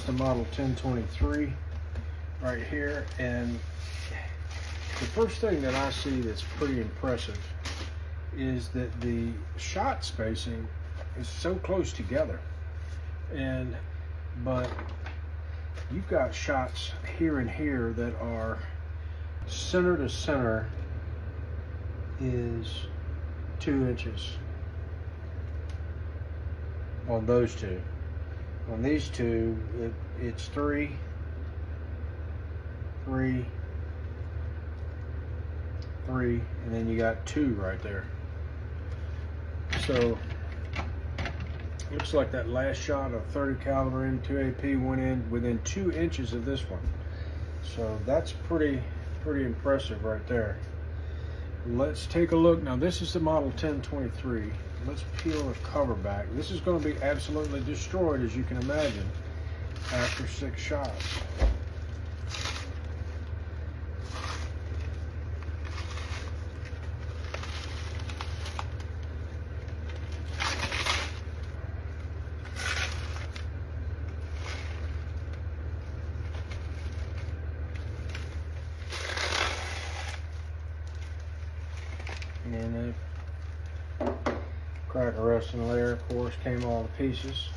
the model 1023 right here, and the first thing that I see that's pretty impressive is that the shot spacing is so close together, but you've got shots here and here that are center to center is 2 inches on those two. On these two, it's 3, 3, 3, and then you got 2 right there. So looks like that last shot of 30 caliber M2 AP went in within 2 inches of this one. So that's pretty impressive right there. Let's take a look. Now this is the model 1023. Let's peel the cover back. This is going to be absolutely destroyed, as you can imagine, after 6 shots. And the cracker resting layer, of course, came all to pieces.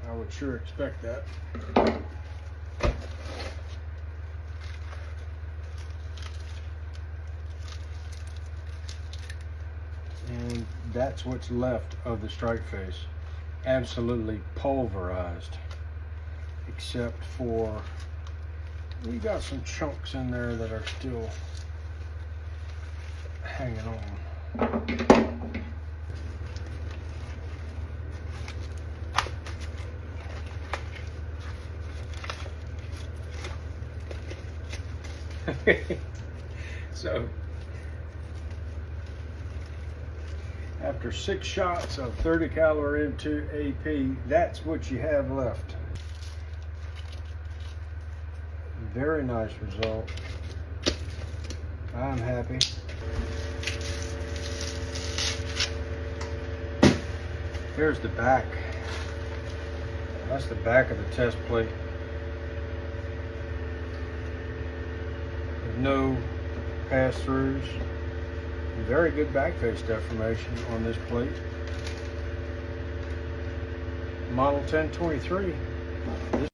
I would sure expect that. And that's what's left of the strike face. Absolutely pulverized, except for we got some chunks in there that are still hanging on. So after 6 shots of 30 caliber M2 AP, that's what you have left. Very nice result. I'm happy. Here's the back. That's the back of the test plate. With no pass-throughs. Very good back face deformation on this plate. Model 1023.